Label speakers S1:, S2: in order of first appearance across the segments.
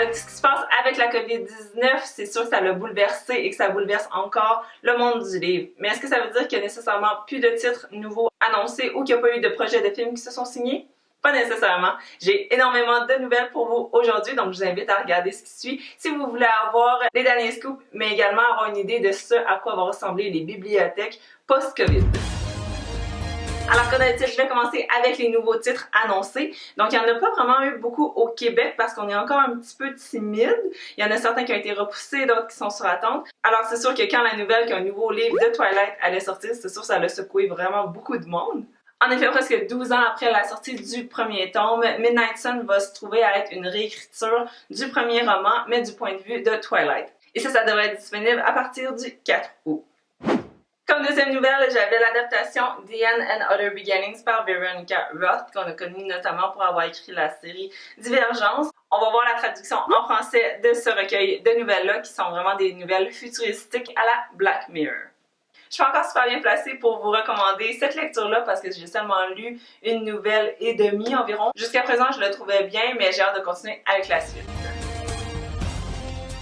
S1: Avec tout ce qui se passe avec la COVID-19, c'est sûr que ça l'a bouleversé et que ça bouleverse encore le monde du livre. Mais est-ce que ça veut dire qu'il y a nécessairement plus de titres nouveaux annoncés ou qu'il n'y a pas eu de projets de films qui se sont signés? Pas nécessairement. J'ai énormément de nouvelles pour vous aujourd'hui, donc je vous invite à regarder ce qui suit si vous voulez avoir les derniers scoops, mais également avoir une idée de ce à quoi vont ressembler les bibliothèques post-COVID. Alors comme d'habitude, je vais commencer avec les nouveaux titres annoncés. Donc il n'y en a pas vraiment eu beaucoup au Québec parce qu'on est encore un petit peu timide. Il y en a certains qui ont été repoussés, d'autres qui sont sur attente. Alors c'est sûr que quand la nouvelle qu'un nouveau livre de Twilight allait sortir, c'est sûr que ça a secoué vraiment beaucoup de monde. En effet, presque 12 ans après la sortie du premier tome, Midnight Sun va se trouver à être une réécriture du premier roman, mais du point de vue de Twilight. Et ça devrait être disponible à partir du 4 août. Comme deuxième nouvelle, j'avais l'adaptation The End and Other Beginnings par Veronica Roth, qu'on a connue notamment pour avoir écrit la série Divergence. On va voir la traduction en français de ce recueil de nouvelles-là, qui sont vraiment des nouvelles futuristiques à la Black Mirror. Je suis encore super bien placée pour vous recommander cette lecture-là parce que j'ai seulement lu une nouvelle et demie environ. Jusqu'à présent, je le trouvais bien, mais j'ai hâte de continuer avec la suite.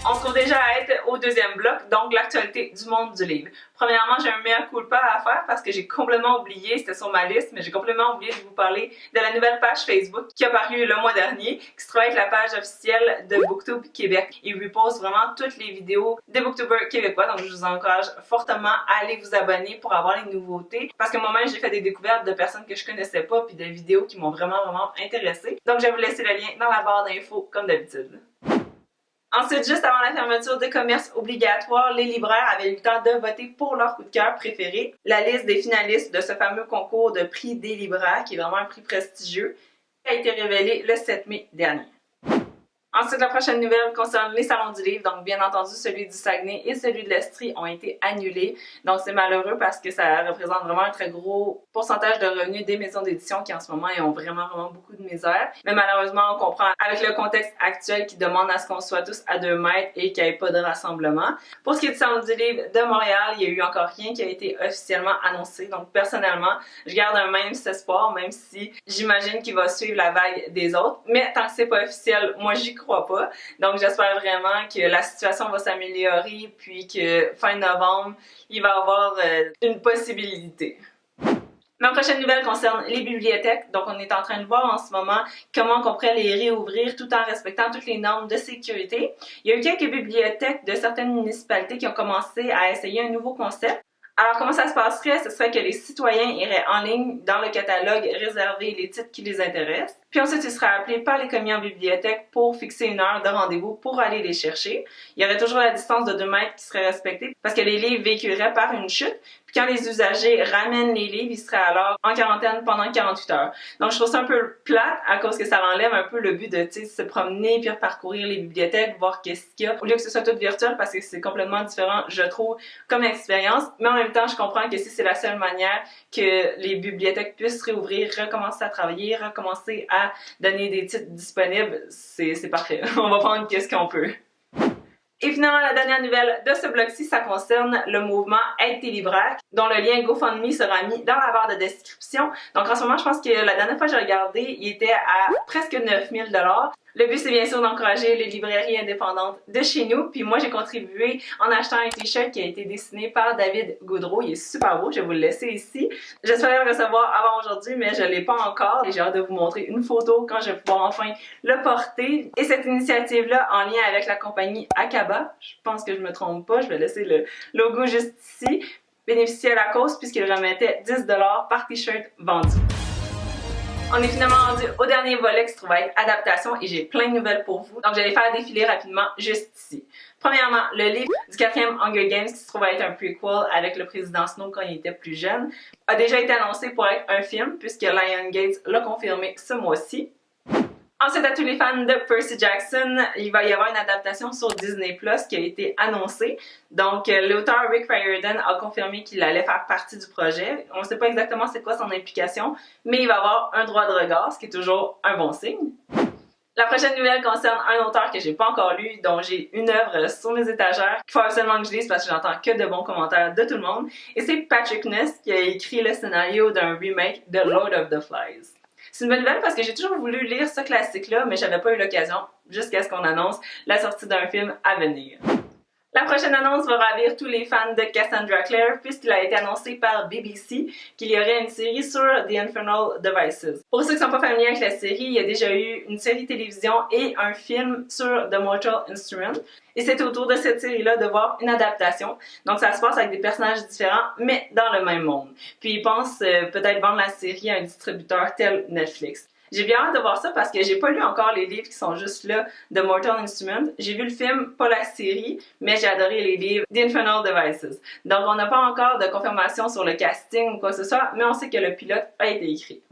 S1: On se trouve déjà à être au deuxième bloc, donc l'actualité du monde du livre. Premièrement, j'ai un mea culpa à faire parce que j'ai complètement oublié, c'était sur ma liste, mais j'ai complètement oublié de vous parler de la nouvelle page Facebook qui a paru le mois dernier, qui se trouve être la page officielle de Booktube Québec. Il repose vraiment toutes les vidéos des Booktubers québécois, donc je vous encourage fortement à aller vous abonner pour avoir les nouveautés, parce que moi-même j'ai fait des découvertes de personnes que je connaissais pas, puis de vidéos qui m'ont vraiment intéressée. Donc je vais vous laisser le lien dans la barre d'infos comme d'habitude. Ensuite, juste avant la fermeture des commerces obligatoires, les libraires avaient eu le temps de voter pour leur coup de cœur préféré. La liste des finalistes de ce fameux concours de prix des libraires, qui est vraiment un prix prestigieux, a été révélée le 7 mai dernier. Ensuite, la prochaine nouvelle concerne les salons du livre. Donc, bien entendu, celui du Saguenay et celui de l'Estrie ont été annulés. Donc, c'est malheureux parce que ça représente vraiment un très gros pourcentage de revenus des maisons d'édition qui, en ce moment, ont vraiment beaucoup de misère. Mais malheureusement, on comprend avec le contexte actuel qui demande à ce qu'on soit tous à 2 mètres et qu'il n'y ait pas de rassemblement. Pour ce qui est du salon du livre de Montréal, il n'y a eu encore rien qui a été officiellement annoncé. Donc, personnellement, je garde un mince espoir, même si j'imagine qu'il va suivre la vague des autres. Mais tant que c'est pas officiel, moi, j'y crois pas. Donc j'espère vraiment que la situation va s'améliorer puis que fin novembre, il va y avoir une possibilité. Ma prochaine nouvelle concerne les bibliothèques. Donc on est en train de voir en ce moment comment on pourrait les réouvrir tout en respectant toutes les normes de sécurité. Il y a eu quelques bibliothèques de certaines municipalités qui ont commencé à essayer un nouveau concept. Alors, comment ça se passerait? Ce serait que les citoyens iraient en ligne dans le catalogue réserver les titres qui les intéressent. Puis ensuite, ils seraient appelés par les commis en bibliothèque pour fixer une heure de rendez-vous pour aller les chercher. Il y aurait toujours la distance de 2 mètres qui serait respectée parce que les livres véhiculeraient par une chute. Puis quand les usagers ramènent les livres, ils seraient alors en quarantaine pendant 48 heures. Donc, je trouve ça un peu plate à cause que ça enlève un peu le but de se promener puis parcourir les bibliothèques, voir qu'est-ce qu'il y a, au lieu que ce soit tout virtuel parce que c'est complètement différent, je trouve, comme expérience. Mais en même temps, je comprends que si c'est la seule manière que les bibliothèques puissent réouvrir, recommencer à travailler, recommencer à donner des titres disponibles, c'est parfait. On va prendre qu'est-ce qu'on peut. Et finalement, la dernière nouvelle de ce blog-ci, ça concerne le mouvement Aide tes libraires, dont le lien GoFundMe sera mis dans la barre de description. Donc en ce moment, je pense que la dernière fois que j'ai regardé, il était à presque 9 000 $. Le but, c'est bien sûr d'encourager les librairies indépendantes de chez nous. Puis moi, j'ai contribué en achetant un t-shirt qui a été dessiné par David Goudreau. Il est super beau, je vais vous le laisser ici. J'espère le recevoir avant aujourd'hui, mais je ne l'ai pas encore. Et j'ai hâte de vous montrer une photo quand je vais pouvoir enfin le porter. Et cette initiative-là, en lien avec la compagnie Akaba, je pense que je me trompe pas, je vais laisser le logo juste ici, bénéficier à la cause puisqu'il remettait 10 $ par t-shirt vendu. On est finalement rendu au dernier volet qui se trouve être adaptation et j'ai plein de nouvelles pour vous. Donc, je vais les faire défiler rapidement juste ici. Premièrement, le livre du 4e Hunger Games qui se trouve être un prequel avec le président Snow quand il était plus jeune a déjà été annoncé pour être un film puisque Lionsgate l'a confirmé ce mois-ci. Ensuite, à tous les fans de Percy Jackson, il va y avoir une adaptation sur Disney+ qui a été annoncée. Donc, l'auteur Rick Riordan a confirmé qu'il allait faire partie du projet. On ne sait pas exactement c'est quoi son implication, mais il va avoir un droit de regard, ce qui est toujours un bon signe. La prochaine nouvelle concerne un auteur que j'ai pas encore lu, dont j'ai une œuvre sur mes étagères, qu'il faut absolument que je lise parce que j'entends que de bons commentaires de tout le monde. Et c'est Patrick Ness qui a écrit le scénario d'un remake de Lord of the Flies. C'est une bonne nouvelle parce que j'ai toujours voulu lire ce classique-là, mais j'avais pas eu l'occasion jusqu'à ce qu'on annonce la sortie d'un film à venir. La prochaine annonce va ravir tous les fans de Cassandra Clare puisqu'il a été annoncé par BBC qu'il y aurait une série sur The Infernal Devices. Pour ceux qui ne sont pas familiers avec la série, il y a déjà eu une série télévision et un film sur The Mortal Instrument. Et c'est autour de cette série-là de voir une adaptation. Donc ça se passe avec des personnages différents, mais dans le même monde. Puis ils pensent peut-être vendre la série à un distributeur tel Netflix. J'ai bien hâte de voir ça parce que j'ai pas lu encore les livres qui sont juste là de Mortal Instrument. J'ai vu le film, pas la série, mais j'ai adoré les livres The Infernal Devices. Donc on n'a pas encore de confirmation sur le casting ou quoi que ce soit, mais on sait que le pilote a été écrit.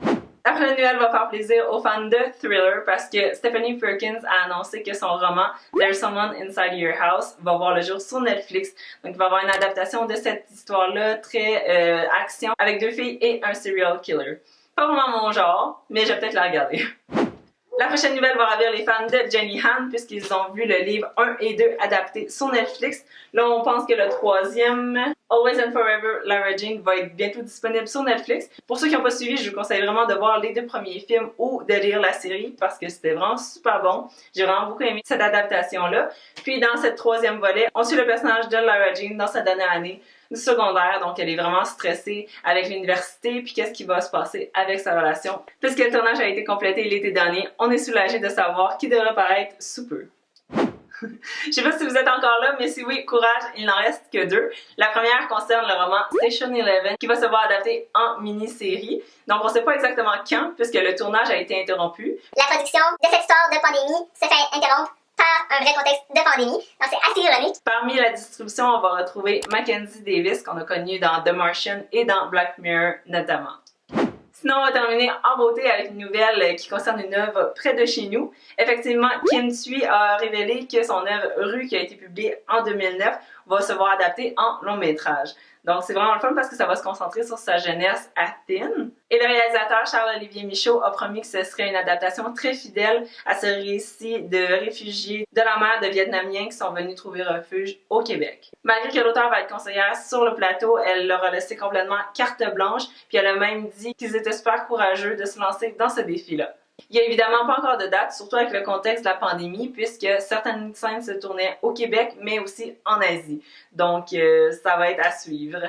S1: La prochaine nouvelle va faire plaisir aux fans de thriller parce que Stephanie Perkins a annoncé que son roman There's Someone Inside Your House va voir le jour sur Netflix. Donc il va y avoir une adaptation de cette histoire-là, très action, avec 2 filles et un serial killer. Pas vraiment mon genre, mais je vais peut-être la regarder. La prochaine nouvelle va ravir les fans de Jenny Han puisqu'ils ont vu le livre 1 et 2 adaptés sur Netflix. Là, on pense que le 3e, Always and Forever, Lara Jean, va être bientôt disponible sur Netflix. Pour ceux qui n'ont pas suivi, je vous conseille vraiment de voir les 2 premiers films ou de lire la série parce que c'était vraiment super bon. J'ai vraiment beaucoup aimé cette adaptation-là. Puis dans cette 3e volet, on suit le personnage de Lara Jean dans sa dernière année du secondaire, donc elle est vraiment stressée avec l'université, puis qu'est-ce qui va se passer avec sa relation. Puisque le tournage a été complété l'été dernier, on est soulagé de savoir qu'il devrait paraître sous peu. Je sais pas si vous êtes encore là, mais si oui, courage, il n'en reste que 2. La première concerne le roman Station 11 qui va se voir adapté en mini-série. Donc on sait pas exactement quand, puisque le tournage a été interrompu.
S2: La production de cette histoire de pandémie se fait interrompre par un vrai contexte de pandémie, donc c'est assez ironique.
S1: Parmi la distribution, on va retrouver Mackenzie Davis, qu'on a connu dans The Martian et dans Black Mirror notamment. Sinon, on va terminer en beauté avec une nouvelle qui concerne une œuvre près de chez nous. Effectivement, Kim Thuy a révélé que son œuvre Rue, qui a été publiée en 2009, va se voir adaptée en long métrage. Donc c'est vraiment le fun parce que ça va se concentrer sur sa jeunesse à Thin. Et le réalisateur Charles-Olivier Michaud a promis que ce serait une adaptation très fidèle à ce récit de réfugiés de la mer de Vietnamiens qui sont venus trouver refuge au Québec. Malgré que l'auteur va être conseillère sur le plateau, elle leur a laissé complètement carte blanche, puis elle a même dit qu'ils étaient super courageux de se lancer dans ce défi-là. Il n'y a évidemment pas encore de date, surtout avec le contexte de la pandémie, puisque certaines scènes se tournaient au Québec, mais aussi en Asie. Donc, ça va être à suivre.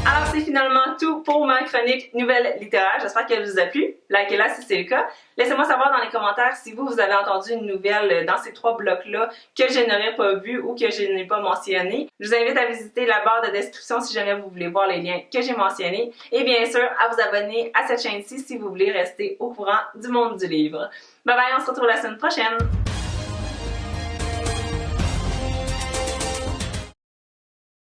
S1: Alors, c'est finalement tout pour ma chronique Nouvelles littéraires. J'espère qu'elle vous a plu. Likez-la si c'est le cas. Laissez-moi savoir dans les commentaires si vous avez entendu une nouvelle dans ces 3 blocs-là que je n'aurais pas vu ou que je n'ai pas mentionné. Je vous invite à visiter la barre de description si jamais vous voulez voir les liens que j'ai mentionnés. Et bien sûr, à vous abonner à cette chaîne-ci si vous voulez rester au courant du monde du livre. Bye bye, on se retrouve la semaine prochaine!